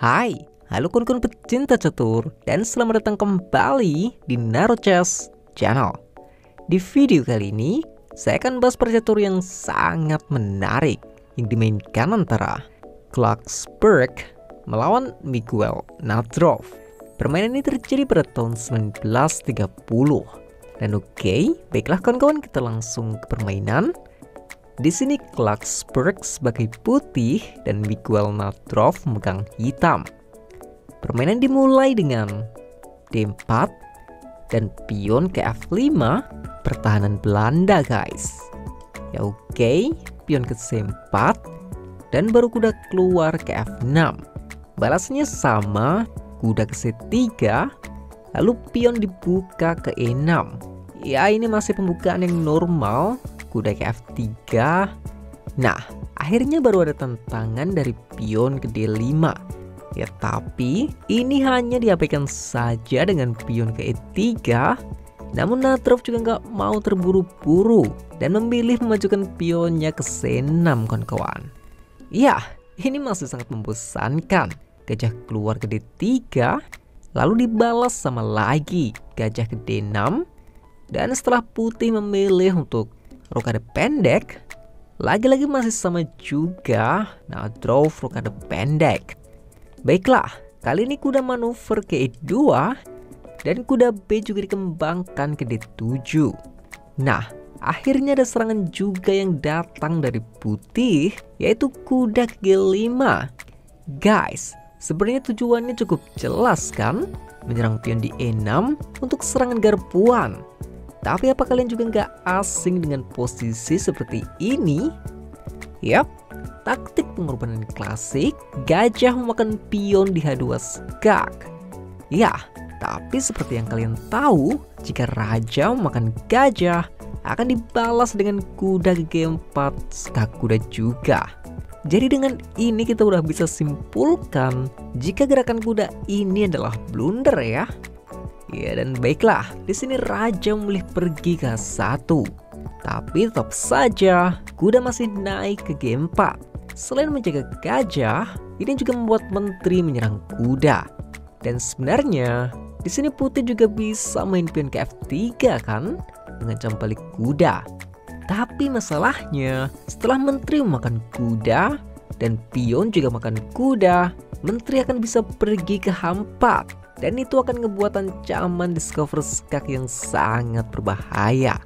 Hai, halo kawan-kawan pecinta catur dan selamat datang kembali di Narochess Channel. Di video kali ini, saya akan bahas percatur yang sangat menarik yang dimainkan antara Clarksburg melawan Miguel Nadrov. Permainan ini terjadi pada tahun 1930. Dan baiklah kawan-kawan, kita langsung ke permainan. Di sini Clarksburg sebagai putih dan Miguel Nadrov memegang hitam. Permainan dimulai dengan D4 dan pion ke F5, pertahanan Belanda guys. Ya pion ke C4 dan baru kuda keluar ke F6. Balasnya sama, kuda ke C3, lalu pion dibuka ke E6. Ya ini masih pembukaan yang normal. Kuda ke F3. Nah, akhirnya baru ada tantangan dari pion ke D5. Ya, tapi ini hanya diabaikan saja dengan pion ke E3. Namun Nadrov juga nggak mau terburu-buru dan memilih memajukan pionnya ke C6 kawan-kawan. Ya, ini masih sangat membosankan. Gajah keluar ke D3, lalu dibalas sama lagi gajah ke D6. Dan setelah putih memilih untuk rokade pendek, lagi-lagi masih sama juga Nadrov rokade pendek. Baiklah, kali ini kuda manuver ke E2 dan kuda B juga dikembangkan ke D7. Nah, akhirnya ada serangan juga yang datang dari putih, yaitu kuda ke G5. Guys, sebenarnya tujuannya cukup jelas kan? Menyerang pion di E6 untuk serangan garpuan. Tapi apa kalian juga nggak asing dengan posisi seperti ini? Yap, taktik pengorbanan klasik, gajah memakan pion di H2 skak. Ya, tapi seperti yang kalian tahu, jika raja memakan gajah, akan dibalas dengan kuda ke G4 skak kuda juga. Jadi dengan ini kita udah bisa simpulkan jika gerakan kuda ini adalah blunder ya. Ya dan baiklah, di sini raja memilih pergi ke H1. Tapi tetap saja kuda masih naik ke G4. Selain menjaga gajah, ini juga membuat menteri menyerang kuda. Dan sebenarnya di sini putih juga bisa main pion ke F3 kan, mengancam balik kuda. Tapi masalahnya setelah menteri memakan kuda dan pion juga makan kuda, menteri akan bisa pergi ke H4. Dan itu akan ngebuat ancaman discover skak yang sangat berbahaya.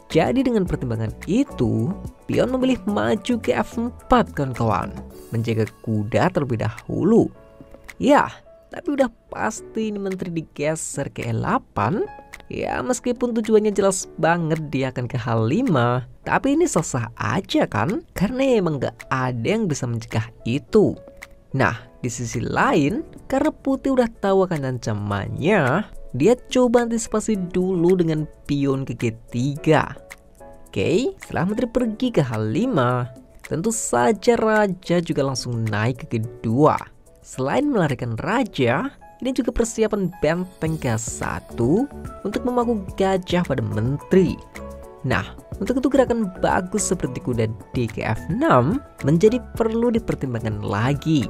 Jadi dengan pertimbangan itu, pion memilih maju ke F4 kawan-kawan, menjaga kuda terlebih dahulu. Ya, tapi udah pasti ini menteri digeser ke E8. Ya meskipun tujuannya jelas banget dia akan ke H5, tapi ini sah-sah aja kan, karena emang gak ada yang bisa mencegah itu. Nah, di sisi lain, karena putih udah tahu akan ancamannya, dia coba antisipasi dulu dengan pion ke G3. Setelah menteri pergi ke H5, tentu saja raja juga langsung naik ke G2. Selain melarikan raja, ini juga persiapan benteng ke H1 untuk memaku gajah pada menteri. Nah, untuk itu gerakan bagus seperti kuda D ke F6 menjadi perlu dipertimbangkan lagi.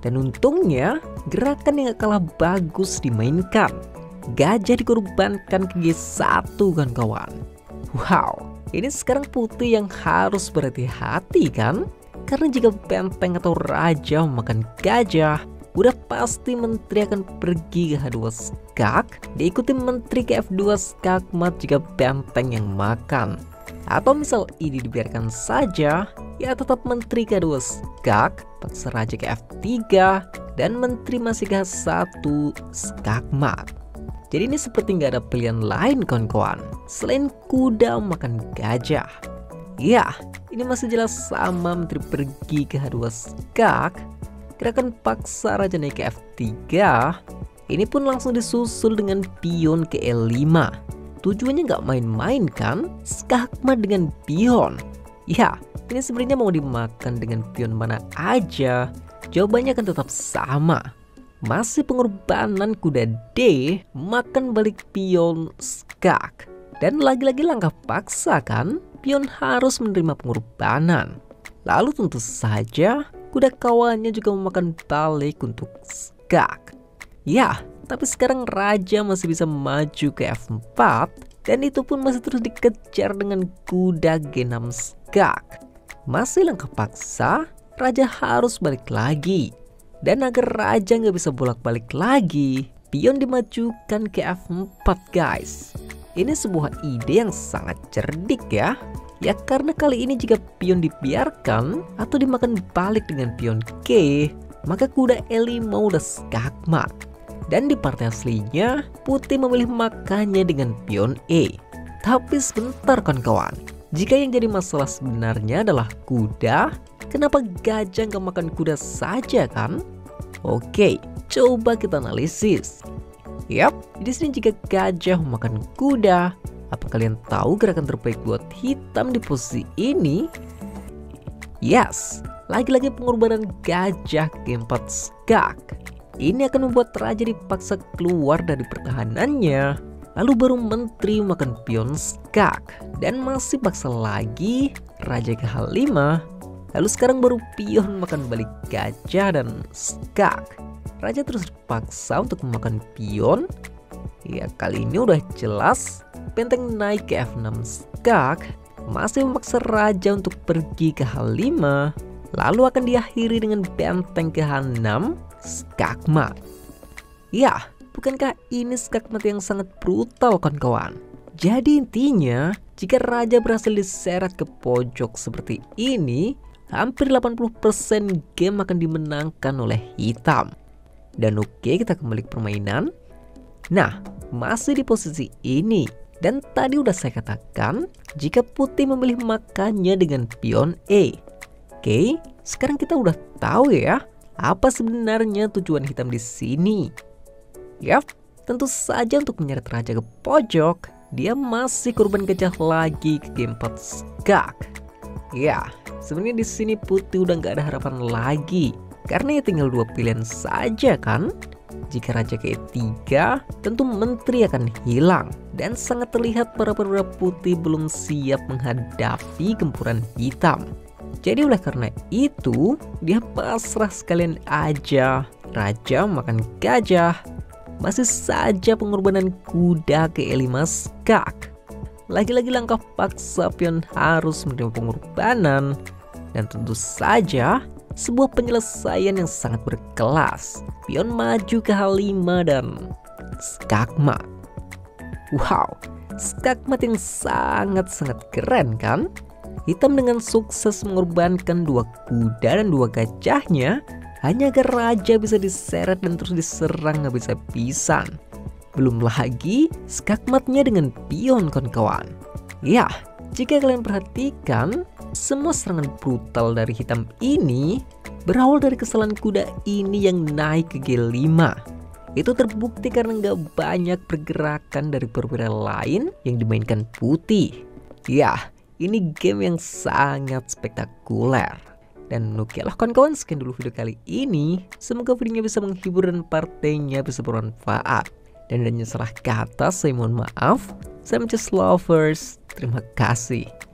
Dan untungnya gerakan yang gak kalah bagus dimainkan. Gajah dikorbankan ke G1 kan kawan. Wow, ini sekarang putih yang harus berhati-hati kan? Karena jika benteng atau raja memakan gajah, udah pasti menteri akan pergi ke H2 skak, diikuti menteri ke F2 skak mat jika benteng yang makan. Atau misal ini dibiarkan saja, ya tetap menteri ke H2 skak, paksa raja ke F3, dan menteri masih ke H1 skak mat. Jadi ini seperti nggak ada pilihan lain kawan-kawan, selain kuda makan gajah. Ya, ini masih jelas sama menteri pergi ke H2 skak, gerakan paksa raja naik ke F3, ini pun langsung disusul dengan pion ke E5. Tujuannya nggak main-main kan, skakmat dengan pion. Ya, ini sebenarnya mau dimakan dengan pion mana aja, jawabannya akan tetap sama. Masih pengorbanan kuda D makan balik pion skak. Dan lagi-lagi langkah paksa kan, pion harus menerima pengorbanan. Lalu tentu saja kuda kawannya juga memakan balik untuk skak. Ya, tapi sekarang raja masih bisa maju ke F4 dan itu pun masih terus dikejar dengan kuda G6 skak. Masih langkah paksa, raja harus balik lagi. Dan agar raja nggak bisa bolak-balik lagi, pion dimajukan ke F4 guys. Ini sebuah ide yang sangat cerdik ya. Ya karena kali ini jika pion dibiarkan atau dimakan balik dengan pion G, maka kuda E5 udah skakmat. Dan di partai aslinya, putih memilih makannya dengan pion E. Tapi sebentar kawan-kawan, jika yang jadi masalah sebenarnya adalah kuda, kenapa gajah nggak makan kuda saja kan? Oke, coba kita analisis. Yap, di sini jika gajah memakan kuda, apa kalian tahu gerakan terbaik buat hitam di posisi ini? Yes, lagi-lagi pengorbanan gajah G4 skak. Ini akan membuat raja dipaksa keluar dari pertahanannya. Lalu baru menteri makan pion skak. Dan masih paksa lagi raja ke H5. Lalu sekarang baru pion makan balik gajah dan skak. Raja terus dipaksa untuk memakan pion. Ya kali ini udah jelas benteng naik ke F6 skak masih memaksa raja untuk pergi ke H5. Lalu akan diakhiri dengan benteng ke H6 skakmat. Ya, bukankah ini skakmat yang sangat brutal kawan-kawan? Jadi intinya, jika raja berhasil diseret ke pojok seperti ini, hampir 80% game akan dimenangkan oleh hitam. Dan oke, kita kembali ke permainan. Nah, masih di posisi ini. Dan tadi udah saya katakan, jika putih memilih makannya dengan pion E. Oke, sekarang kita udah tahu ya, apa sebenarnya tujuan hitam di sini. Yap, tentu saja untuk menyeret raja ke pojok, dia masih korban gajah lagi ke G4 skak. Ya, sebenarnya di sini putih udah nggak ada harapan lagi, karena ya tinggal dua pilihan saja kan. Jika raja ke E3, tentu menteri akan hilang. Dan sangat terlihat para perwira putih belum siap menghadapi gempuran hitam. Jadi oleh karena itu, dia pasrah sekalian aja. Raja makan gajah. Masih saja pengorbanan kuda ke E5 skak. Lagi-lagi langkah paksa pion harus menerima pengorbanan. Dan tentu saja, sebuah penyelesaian yang sangat berkelas. Pion maju ke H5 dan skakmat. Wow, skakmat yang sangat-sangat keren kan? Hitam dengan sukses mengorbankan dua kuda dan dua gajahnya hanya agar raja bisa diseret dan terus diserang habis-habisan. Belum lagi skakmatnya dengan pion kawan-kawan. Ya, jika kalian perhatikan, semua serangan brutal dari hitam ini berawal dari kesalahan kuda ini yang naik ke G5. Itu terbukti karena nggak banyak pergerakan dari perwira lain yang dimainkan putih. Ya, ini game yang sangat spektakuler. Dan oke lah kawan-kawan, sekian dulu video kali ini. Semoga videonya bisa menghibur dan partainya bisa bermanfaat. Dan hanya salah kata, saya mohon maaf. Saya Lovers, terima kasih.